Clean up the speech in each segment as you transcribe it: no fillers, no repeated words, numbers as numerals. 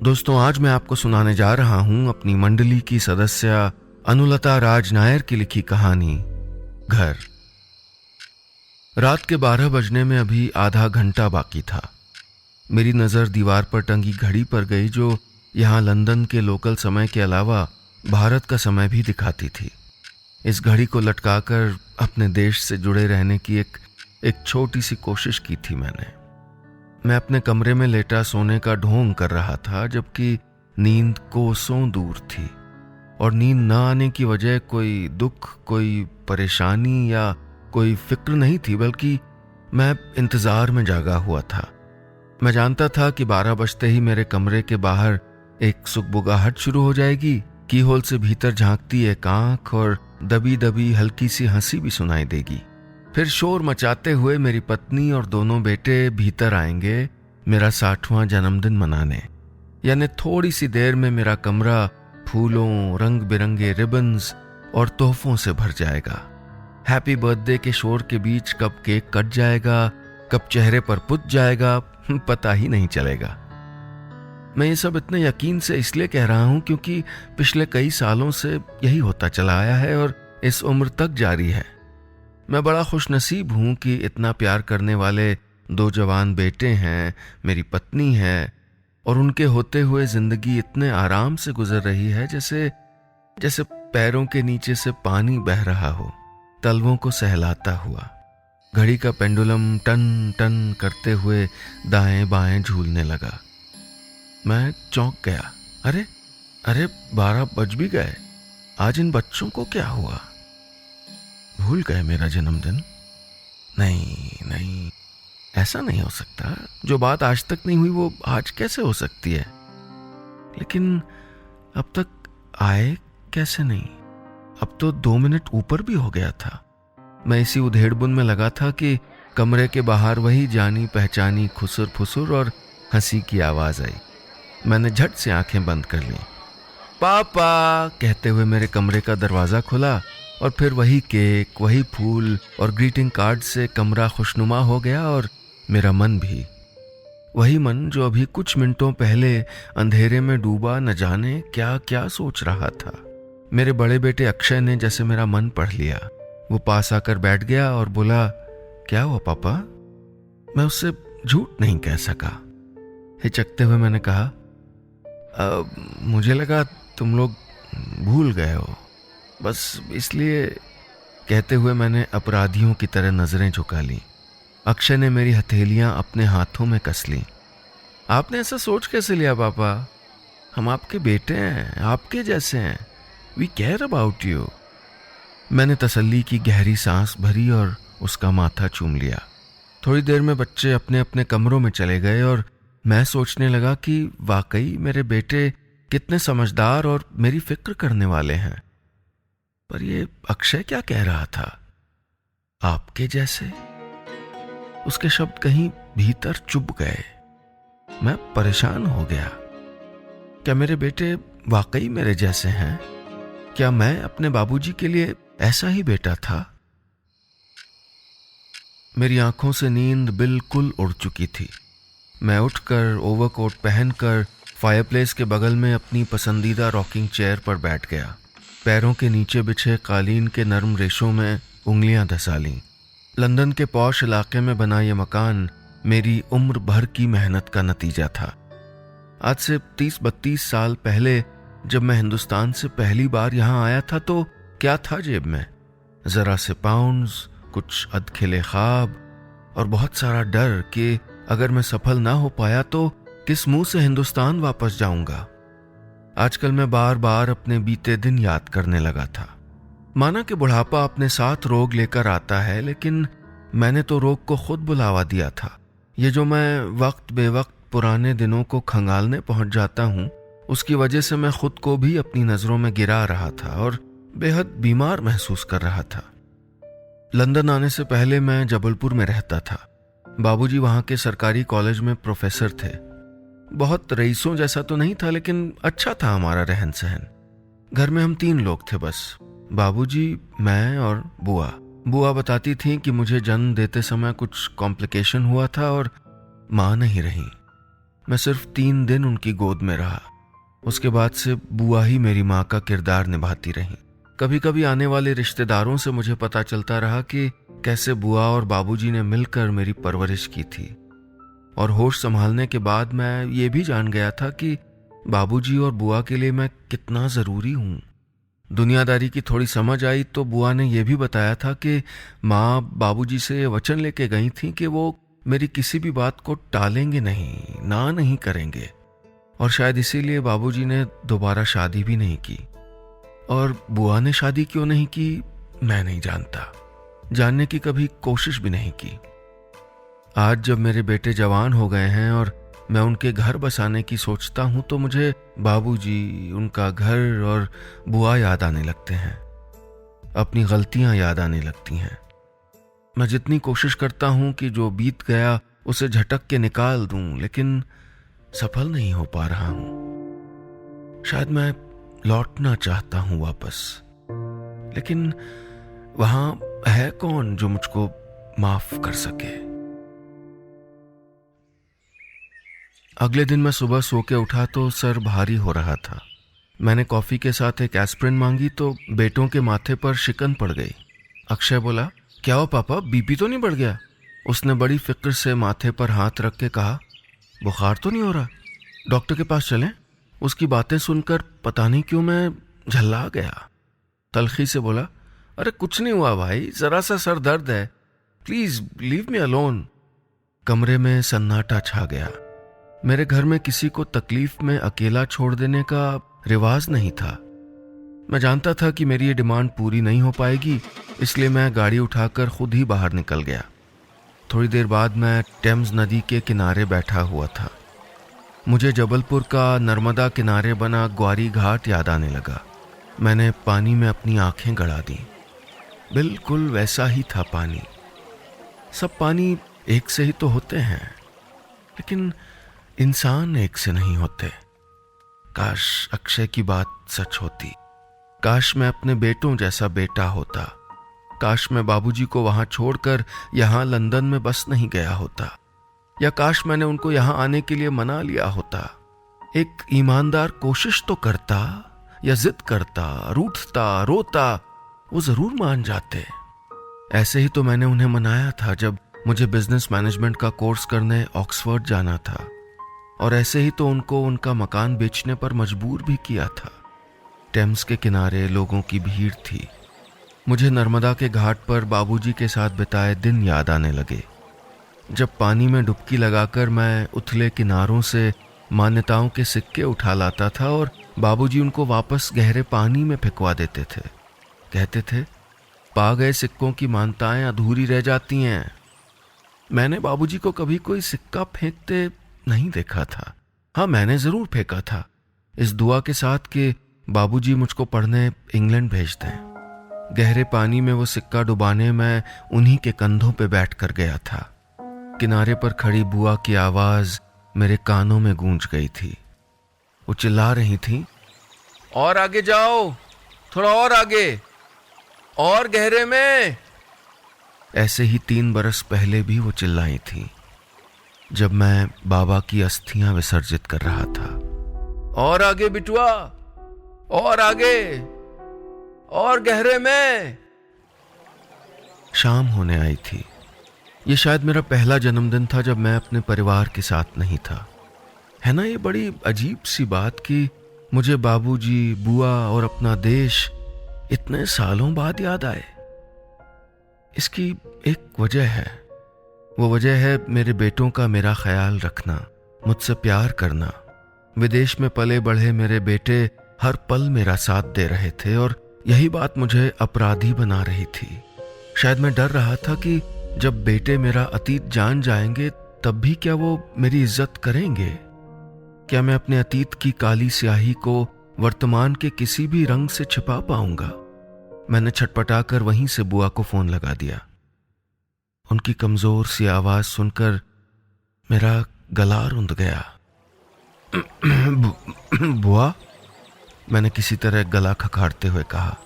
दोस्तों, आज मैं आपको सुनाने जा रहा हूं अपनी मंडली की सदस्य अनुलता राज नायर की लिखी कहानी घर। रात के 12 बजने में अभी आधा घंटा बाकी था। मेरी नज़र दीवार पर टंगी घड़ी पर गई, जो यहाँ लंदन के लोकल समय के अलावा भारत का समय भी दिखाती थी। इस घड़ी को लटकाकर अपने देश से जुड़े रहने की एक छोटी सी कोशिश की थी मैंने। मैं अपने कमरे में लेटा सोने का ढोंग कर रहा था, जबकि नींद कोसों दूर थी। और नींद न आने की वजह कोई दुख, कोई परेशानी या कोई फिक्र नहीं थी, बल्कि मैं इंतजार में जागा हुआ था। मैं जानता था कि 12 बजते ही मेरे कमरे के बाहर एक सुगबुगाहट शुरू हो जाएगी। कीहोल से भीतर झांकती एक आंख और दबी दबी हल्की सी हंसी भी सुनाई देगी। फिर शोर मचाते हुए मेरी पत्नी और दोनों बेटे भीतर आएंगे मेरा 60वां जन्मदिन मनाने। यानी थोड़ी सी देर में मेरा कमरा फूलों, रंग बिरंगे रिबन्स और तोहफों से भर जाएगा। हैप्पी बर्थडे के शोर के बीच कब केक कट जाएगा, कब चेहरे पर पुत जाएगा, पता ही नहीं चलेगा। मैं ये सब इतने यकीन से इसलिए कह रहा हूं क्योंकि पिछले कई सालों से यही होता चला आया है और इस उम्र तक जारी है। मैं बड़ा खुशनसीब हूं कि इतना प्यार करने वाले 2 जवान बेटे हैं, मेरी पत्नी है, और उनके होते हुए जिंदगी इतने आराम से गुजर रही है जैसे पैरों के नीचे से पानी बह रहा हो, तलवों को सहलाता हुआ। घड़ी का पेंडुलम टन टन करते हुए दाएं बाएं झूलने लगा। मैं चौंक गया। अरे 12 बज भी गए। आज इन बच्चों को क्या हुआ? भूल गए मेरा जन्मदिन? नहीं, ऐसा नहीं हो सकता। जो बात आज तक नहीं हुई वो आज कैसे हो सकती है? लेकिन अब तक आए कैसे नहीं? अब तो 2 मिनट ऊपर भी हो गया था। मैं इसी उधेड़बुन में लगा था कि कमरे के बाहर वही जानी पहचानी खुसुर फुसुर और हंसी की आवाज आई। मैंने झट से आंखें बंद कर ली। पापा कहते हुए मेरे कमरे का दरवाजा खुला और फिर वही केक, वही फूल और ग्रीटिंग कार्ड से कमरा खुशनुमा हो गया, और मेरा मन भी। वही मन जो अभी कुछ मिनटों पहले अंधेरे में डूबा न जाने क्या क्या सोच रहा था। मेरे बड़े बेटे अक्षय ने जैसे मेरा मन पढ़ लिया। वो पास आकर बैठ गया और बोला, क्या हुआ पापा? मैं उससे झूठ नहीं कह सका। हिचकते हुए मैंने कहा, मुझे लगा तुम लोग भूल गए हो, बस इसलिए। कहते हुए मैंने अपराधियों की तरह नजरें झुका ली। अक्षय ने मेरी हथेलियां अपने हाथों में कस ली। आपने ऐसा सोच कैसे लिया पापा? हम आपके बेटे हैं, आपके जैसे हैं। We care about you. मैंने तसल्ली की गहरी सांस भरी और उसका माथा चूम लिया। थोड़ी देर में बच्चे अपने अपने कमरों में चले गए और मैं सोचने लगा कि वाकई मेरे बेटे कितने समझदार और मेरी फिक्र करने वाले हैं। पर ये अक्षय क्या कह रहा था? आपके जैसे? उसके शब्द कहीं भीतर चुभ गए। मैं परेशान हो गया। क्या मेरे बेटे वाकई मेरे जैसे हैं? क्या मैं अपने बाबूजी के लिए ऐसा ही बेटा था? मेरी आंखों से नींद बिल्कुल उड़ चुकी थी। मैं उठकर ओवरकोट पहनकर फायरप्लेस के बगल में अपनी पसंदीदा रॉकिंग चेयर पर बैठ गया। पैरों के नीचे बिछे कालीन के नरम रेशों में उंगलियां धसा लीं। लंदन के पॉश इलाके में बना यह मकान मेरी उम्र भर की मेहनत का नतीजा था। आज से 30-32 साल पहले जब मैं हिंदुस्तान से पहली बार यहाँ आया था तो क्या था जेब में? जरा से पाउंड्स, कुछ अधखिले ख्वाब और बहुत सारा डर कि अगर मैं सफल ना हो पाया तो किस मुंह से हिंदुस्तान वापस जाऊंगा। आजकल मैं बार बार अपने बीते दिन याद करने लगा था। माना कि बुढ़ापा अपने साथ रोग लेकर आता है, लेकिन मैंने तो रोग को खुद बुलावा दिया था। ये जो मैं वक्त बेवक्त पुराने दिनों को खंगालने पहुंच जाता हूं, उसकी वजह से मैं खुद को भी अपनी नजरों में गिरा रहा था और बेहद बीमार महसूस कर रहा था। लंदन आने से पहले मैं जबलपुर में रहता था। बाबूजी वहां के सरकारी कॉलेज में प्रोफेसर थे। बहुत रईसों जैसा तो नहीं था, लेकिन अच्छा था हमारा रहन सहन। घर में हम 3 लोग थे बस, बाबूजी, मैं और बुआ। बुआ बताती थी कि मुझे जन्म देते समय कुछ कॉम्प्लिकेशन हुआ था और माँ नहीं रही। मैं सिर्फ 3 दिन उनकी गोद में रहा। उसके बाद से बुआ ही मेरी माँ का किरदार निभाती रही। कभी कभी आने वाले रिश्तेदारों से मुझे पता चलता रहा कि कैसे बुआ और बाबूजी ने मिलकर मेरी परवरिश की थी। और होश संभालने के बाद मैं ये भी जान गया था कि बाबूजी और बुआ के लिए मैं कितना ज़रूरी हूँ। दुनियादारी की थोड़ी समझ आई तो बुआ ने यह भी बताया था कि माँ बाबूजी से ये वचन लेके गई थी कि वो मेरी किसी भी बात को टालेंगे नहीं, ना नहीं करेंगे। और शायद इसीलिए बाबूजी ने दोबारा शादी भी नहीं की। और बुआ ने शादी क्यों नहीं की मैं नहीं जानता, जानने की कभी कोशिश भी नहीं की। आज जब मेरे बेटे जवान हो गए हैं और मैं उनके घर बसाने की सोचता हूं तो मुझे बाबूजी, उनका घर और बुआ याद आने लगते हैं। अपनी गलतियां याद आने लगती हैं। मैं जितनी कोशिश करता हूं कि जो बीत गया उसे झटक के निकाल दूं, लेकिन सफल नहीं हो पा रहा हूं। शायद मैं लौटना चाहता हूं वापस, लेकिन वहां है कौन जो मुझको माफ कर सके। अगले दिन मैं सुबह सो के उठा तो सर भारी हो रहा था। मैंने कॉफी के साथ एक एस्प्रिन मांगी तो बेटों के माथे पर शिकन पड़ गई। अक्षय बोला, क्या हो पापा, बीपी तो नहीं बढ़ गया? उसने बड़ी फिक्र से माथे पर हाथ रख के कहा, बुखार तो नहीं हो रहा, डॉक्टर के पास चलें? उसकी बातें सुनकर पता नहीं क्यों मैं झल्ला गया। तलखी से बोला, अरे कुछ नहीं हुआ भाई, जरा सा सर दर्द है, प्लीज लीव मी अलोन। कमरे में सन्नाटा छा गया। मेरे घर में किसी को तकलीफ में अकेला छोड़ देने का रिवाज नहीं था। मैं जानता था कि मेरी ये डिमांड पूरी नहीं हो पाएगी, इसलिए मैं गाड़ी उठाकर खुद ही बाहर निकल गया। थोड़ी देर बाद मैं टेम्स नदी के किनारे बैठा हुआ था। मुझे जबलपुर का नर्मदा किनारे बना ग्वारी घाट याद आने लगा। मैंने पानी में अपनी आंखें गड़ा दी। बिल्कुल वैसा ही था पानी। सब पानी एक से ही तो होते हैं, लेकिन इंसान एक से नहीं होते। काश अक्षय की बात सच होती। काश मैं अपने बेटों जैसा बेटा होता। काश मैं बाबूजी को वहां छोड़कर यहां लंदन में बस नहीं गया होता। या काश मैंने उनको यहां आने के लिए मना लिया होता। एक ईमानदार कोशिश तो करता, या जिद करता, रूठता, रोता, वो जरूर मान जाते। ऐसे ही तो मैंने उन्हें मनाया था जब मुझे बिजनेस मैनेजमेंट का कोर्स करने ऑक्सफोर्ड जाना था। और ऐसे ही तो उनको उनका मकान बेचने पर मजबूर भी किया था। टेम्स के किनारे लोगों की भीड़ थी। मुझे नर्मदा के घाट पर बाबूजी के साथ बिताए दिन याद आने लगे। जब पानी में डुबकी लगाकर मैं उथले किनारों से मान्यताओं के सिक्के उठा लाता था और बाबूजी उनको वापस गहरे पानी में फेंकवा देते थे। कहते थे, पा गए सिक्कों की मान्यताएं अधूरी रह जाती हैं। मैंने बाबूजी को कभी कोई सिक्का फेंकते नहीं देखा था। हाँ, मैंने जरूर फेंका था, इस दुआ के साथ कि बाबूजी मुझको पढ़ने इंग्लैंड भेज दें। गहरे पानी में वो सिक्का डुबाने मैं उन्हीं के कंधों पे बैठ कर गया था। किनारे पर खड़ी बुआ की आवाज मेरे कानों में गूंज गई थी। वो चिल्ला रही थी, और आगे जाओ, थोड़ा और आगे, और गहरे में। ऐसे ही 3 बरस पहले भी वो चिल्लाई थी, जब मैं बाबा की अस्थियां विसर्जित कर रहा था। और आगे बिटुआ, और आगे, और गहरे में। शाम होने आई थी। ये शायद मेरा पहला जन्मदिन था जब मैं अपने परिवार के साथ नहीं था। है ना ये बड़ी अजीब सी बात कि मुझे बाबूजी, बुआ और अपना देश इतने सालों बाद याद आए। इसकी एक वजह है। वो वजह है मेरे बेटों का मेरा ख्याल रखना, मुझसे प्यार करना। विदेश में पले बढ़े मेरे बेटे हर पल मेरा साथ दे रहे थे और यही बात मुझे अपराधी बना रही थी। शायद मैं डर रहा था कि जब बेटे मेरा अतीत जान जाएंगे तब भी क्या वो मेरी इज्जत करेंगे? क्या मैं अपने अतीत की काली स्याही को वर्तमान के किसी भी रंग से छिपा पाऊंगा? मैंने छटपटाकर वहीं से बुआ को फोन लगा दिया। उनकी कमजोर सी आवाज सुनकर मेरा गला रुंध गया। बुआ, मैंने किसी तरह गला खखाड़ते हुए कहा।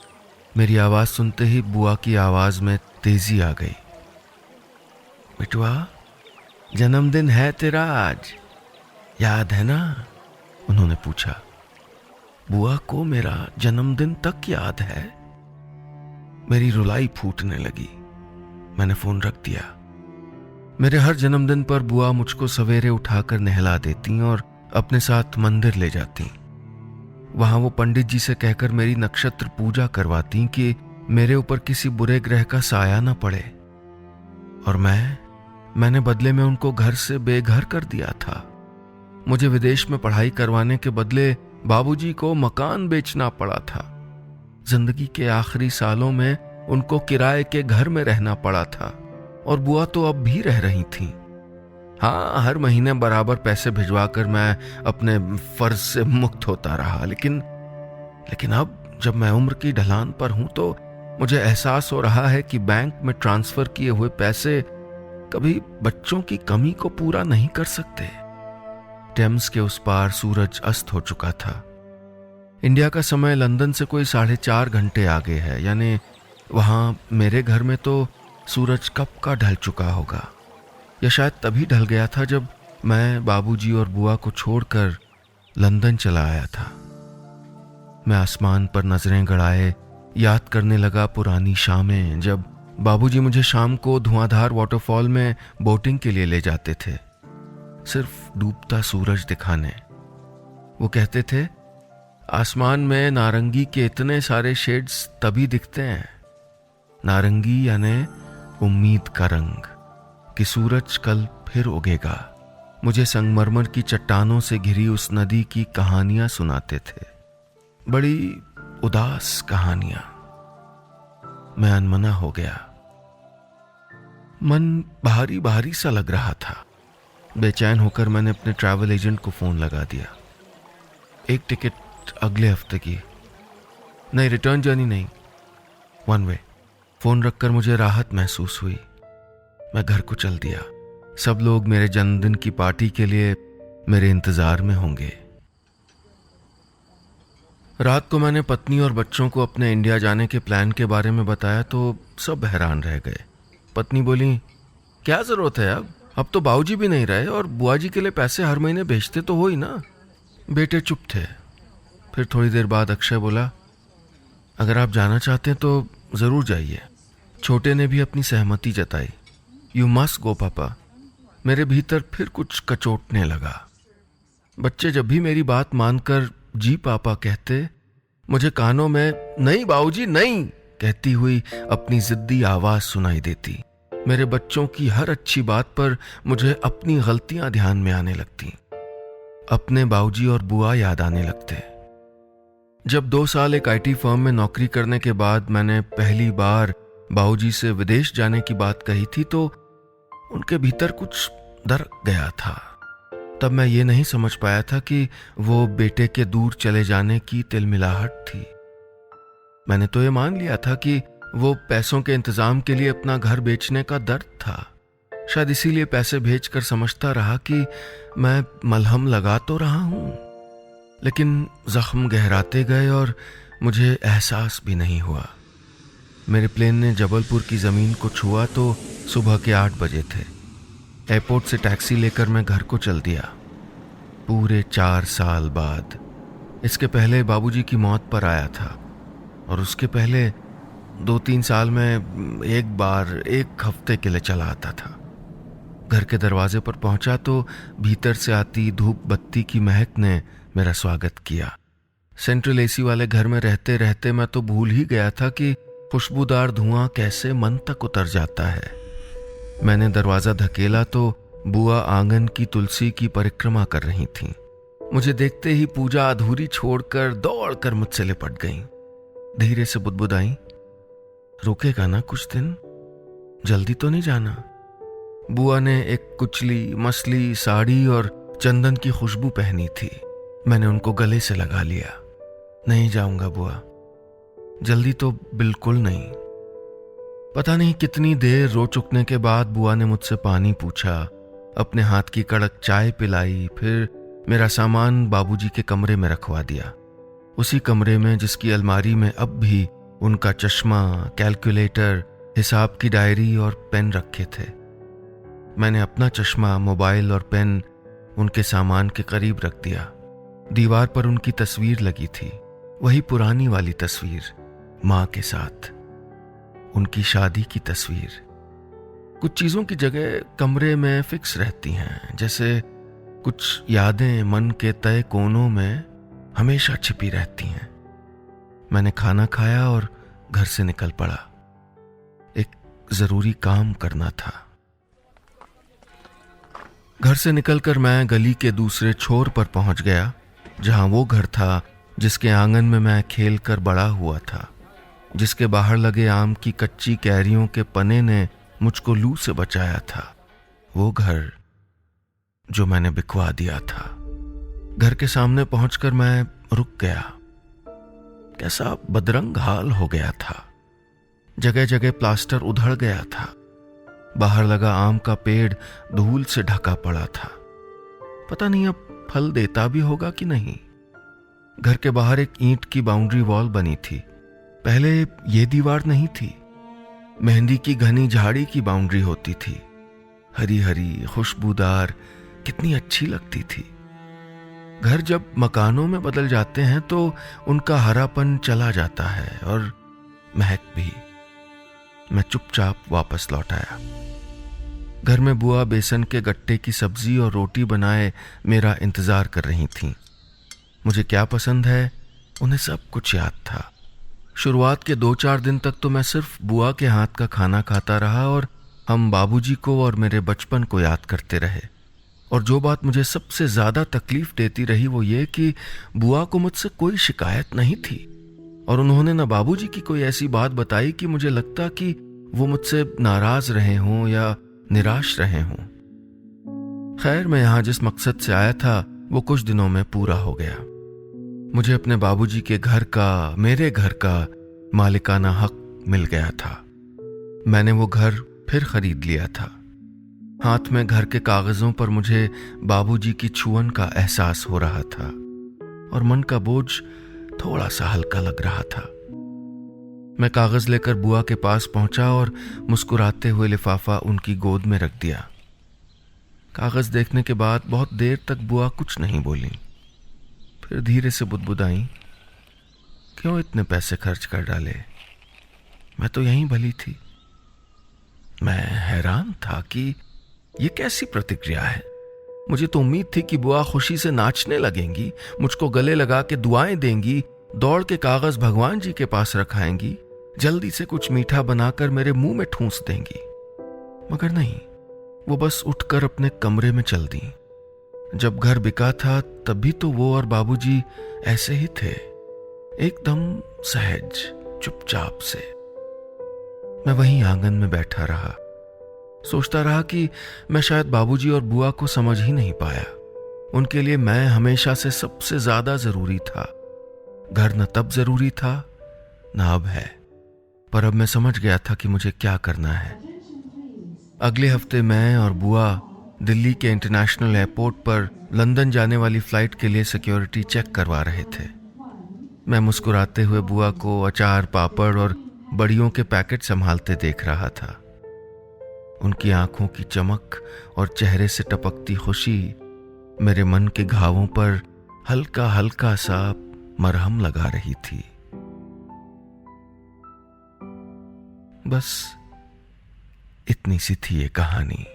मेरी आवाज सुनते ही बुआ की आवाज में तेजी आ गई। बिटुआ, जन्मदिन है तेरा आज, याद है ना? उन्होंने पूछा। बुआ को मेरा जन्मदिन तक याद है। मेरी रुलाई फूटने लगी। मैंने फोन रख दिया। मेरे हर जन्मदिन पर बुआ मुझको सवेरे उठाकर नहला देती और अपने साथ मंदिर ले जाती। वहां वो पंडित जी से कहकर मेरी नक्षत्र पूजा करवाती कि मेरे ऊपर किसी बुरे ग्रह का साया न पड़े। और मैंने बदले में उनको घर से बेघर कर दिया था। मुझे विदेश में पढ़ाई करवाने के बदले बाबूजी को मकान बेचना पड़ा था। जिंदगी के आखिरी सालों में उनको किराए के घर में रहना पड़ा था और बुआ तो अब भी रह रही थी। हाँ, हर महीने बराबर पैसे भिजवाकर मैं अपने फर्ज से मुक्त होता रहा, लेकिन अब जब मैं उम्र की ढलान पर हूं तो मुझे एहसास हो रहा है कि बैंक में ट्रांसफर किए हुए पैसे कभी बच्चों की कमी को पूरा नहीं कर सकते। टेम्स के उस पार सूरज अस्त हो चुका था। इंडिया का समय लंदन से कोई 4.5 घंटे आगे है, यानी वहां मेरे घर में तो सूरज कब का ढल चुका होगा, या शायद तभी ढल गया था जब मैं बाबूजी और बुआ को छोड़कर लंदन चला आया था। मैं आसमान पर नजरें गड़ाए याद करने लगा पुरानी शामें, जब बाबूजी मुझे शाम को धुआंधार वाटरफॉल में बोटिंग के लिए ले जाते थे, सिर्फ डूबता सूरज दिखाने। वो कहते थे, आसमान में नारंगी के इतने सारे शेड्स तभी दिखते हैं, नारंगी यानी उम्मीद का रंग, कि सूरज कल फिर उगेगा। मुझे संगमरमर की चट्टानों से घिरी उस नदी की कहानियां सुनाते थे, बड़ी उदास कहानियां। मैं अनमना हो गया। मन भारी भारी सा लग रहा था। बेचैन होकर मैंने अपने ट्रैवल एजेंट को फोन लगा दिया। एक टिकट अगले हफ्ते की। नहीं, रिटर्न जर्नी नहीं, वन वे। फोन रखकर मुझे राहत महसूस हुई। मैं घर को चल दिया। सब लोग मेरे जन्मदिन की पार्टी के लिए मेरे इंतजार में होंगे। रात को मैंने पत्नी और बच्चों को अपने इंडिया जाने के प्लान के बारे में बताया तो सब हैरान रह गए। पत्नी बोली, क्या जरूरत है, अब तो बाबूजी भी नहीं रहे और बुआ जी के लिए पैसे हर महीने भेजते तो हो ही ना। बेटे चुप थे। फिर थोड़ी देर बाद अक्षय बोला, अगर आप जाना चाहते हैं तो जरूर जाइए। छोटे ने भी अपनी सहमति जताई। यू मस्ट गो पापा। मेरे भीतर फिर कुछ कचोटने लगा। बच्चे जब भी मेरी बात मानकर जी पापा कहते, मुझे कानों में नहीं बाबूजी नहीं कहती हुई अपनी जिद्दी आवाज सुनाई देती। मेरे बच्चों की हर अच्छी बात पर मुझे अपनी गलतियां ध्यान में आने लगती। अपने बाबूजी और बुआ याद आने लगते। जब 2 साल एक आईटी फर्म में नौकरी करने के बाद मैंने पहली बार बाबूजी से विदेश जाने की बात कही थी तो उनके भीतर कुछ डर गया था। तब मैं ये नहीं समझ पाया था कि वो बेटे के दूर चले जाने की तिलमिलाहट थी। मैंने तो ये मान लिया था कि वो पैसों के इंतजाम के लिए अपना घर बेचने का दर्द था। शायद इसीलिए पैसे भेजकर समझता रहा कि मैं मलहम लगा तो रहा हूं, लेकिन जख्म गहराते गए और मुझे एहसास भी नहीं हुआ। मेरे प्लेन ने जबलपुर की जमीन को छुआ तो सुबह के 8 बजे थे। एयरपोर्ट से टैक्सी लेकर मैं घर को चल दिया। पूरे 4 साल बाद। इसके पहले बाबूजी की मौत पर आया था और उसके पहले 2-3 साल में एक बार 1 हफ्ते के लिए चला आता था। घर के दरवाजे पर पहुंचा तो भीतर से आती धूप बत्ती की महक ने मेरा स्वागत किया। सेंट्रल एसी वाले घर में रहते रहते मैं तो भूल ही गया था कि खुशबूदार धुआं कैसे मन तक उतर जाता है। मैंने दरवाजा धकेला तो बुआ आंगन की तुलसी की परिक्रमा कर रही थीं। मुझे देखते ही पूजा अधूरी छोड़कर दौड़कर मुझसे लिपट गईं। धीरे से बुदबुदाई, रुकेगा ना कुछ दिन, जल्दी तो नहीं जाना। बुआ ने एक कुचली मसली साड़ी और चंदन की खुशबू पहनी थी। मैंने उनको गले से लगा लिया। नहीं जाऊंगा बुआ, जल्दी तो बिल्कुल नहीं। पता नहीं कितनी देर रो चुकने के बाद बुआ ने मुझसे पानी पूछा, अपने हाथ की कड़क चाय पिलाई, फिर मेरा सामान बाबूजी के कमरे में रखवा दिया। उसी कमरे में जिसकी अलमारी में अब भी उनका चश्मा, कैलकुलेटर, हिसाब की डायरी और पेन रखे थे। मैंने अपना चश्मा, मोबाइल और पेन उनके सामान के करीब रख दिया। दीवार पर उनकी तस्वीर लगी थी, वही पुरानी वाली तस्वीर, माँ के साथ, उनकी शादी की तस्वीर। कुछ चीजों की जगह कमरे में फिक्स रहती हैं, जैसे कुछ यादें मन के तय कोनों में हमेशा छिपी रहती हैं। मैंने खाना खाया और घर से निकल पड़ा। एक जरूरी काम करना था। घर से निकलकर मैं गली के दूसरे छोर पर पहुंच गया, जहां वो घर था जिसके आंगन में मैं खेलकर बड़ा हुआ था, जिसके बाहर लगे आम की कच्ची कैरियों के पने ने मुझको लू से बचाया था। वो घर जो मैंने बिकवा दिया था। घर के सामने पहुंचकर मैं रुक गया। कैसा बदरंग हाल हो गया था। जगह जगह प्लास्टर उधड़ गया था। बाहर लगा आम का पेड़ धूल से ढका पड़ा था। पता नहीं अब फल देता भी होगा कि नहीं। घर के बाहर एक ईंट की बाउंड्री वॉल बनी थी। पहले ये दीवार नहीं थी। मेहंदी की घनी झाड़ी की बाउंड्री होती थी, हरी हरी खुशबूदार, कितनी अच्छी लगती थी। घर जब मकानों में बदल जाते हैं तो उनका हरापन चला जाता है और महक भी। मैं चुपचाप वापस लौट आया। घर में बुआ बेसन के गट्टे की सब्जी और रोटी बनाए मेरा इंतजार कर रही थीं। मुझे क्या पसंद है उन्हें सब कुछ याद था। शुरुआत के 2-4 दिन तक तो मैं सिर्फ बुआ के हाथ का खाना खाता रहा और हम बाबूजी को और मेरे बचपन को याद करते रहे। और जो बात मुझे सबसे ज्यादा तकलीफ देती रही वो ये कि बुआ को मुझसे कोई शिकायत नहीं थी और उन्होंने न बाबूजी की कोई ऐसी बात बताई कि मुझे लगता कि वो मुझसे नाराज रहे हों या निराश रहे हों। खैर, मैं यहां जिस मकसद से आया था वो कुछ दिनों में पूरा हो गया। मुझे अपने बाबूजी के घर का, मेरे घर का मालिकाना हक मिल गया था। मैंने वो घर फिर खरीद लिया था। हाथ में घर के कागजों पर मुझे बाबूजी की छुअन का एहसास हो रहा था और मन का बोझ थोड़ा सा हल्का लग रहा था। मैं कागज लेकर बुआ के पास पहुंचा और मुस्कुराते हुए लिफाफा उनकी गोद में रख दिया। कागज देखने के बाद बहुत देर तक बुआ कुछ नहीं बोली। फिर धीरे से बुदबुदाई, क्यों इतने पैसे खर्च कर डाले, मैं तो यहीं भली थी। मैं हैरान था कि ये कैसी प्रतिक्रिया है। मुझे तो उम्मीद थी कि बुआ खुशी से नाचने लगेंगी, मुझको गले लगा के दुआएं देंगी, दौड़ के कागज भगवान जी के पास रखाएंगी, जल्दी से कुछ मीठा बनाकर मेरे मुंह में ठूंस देंगी। मगर नहीं, वो बस उठकर अपने कमरे में चल दी। जब घर बिका था तभी तो वो और बाबूजी ऐसे ही थे, एकदम सहज, चुपचाप से। मैं वहीं आंगन में बैठा रहा, सोचता रहा कि मैं शायद बाबूजी और बुआ को समझ ही नहीं पाया। उनके लिए मैं हमेशा से सबसे ज्यादा जरूरी था। घर न तब जरूरी था न अब है, पर अब मैं समझ गया था कि मुझे क्या करना है। अगले हफ्ते मैं और बुआ दिल्ली के इंटरनेशनल एयरपोर्ट पर लंदन जाने वाली फ्लाइट के लिए सिक्योरिटी चेक करवा रहे थे। मैं मुस्कुराते हुए बुआ को अचार, पापड़ और बड़ियों के पैकेट संभालते देख रहा था। उनकी आंखों की चमक और चेहरे से टपकती खुशी मेरे मन के घावों पर हल्का हल्का सा मरहम लगा रही थी। बस इतनी सी थी ये कहानी।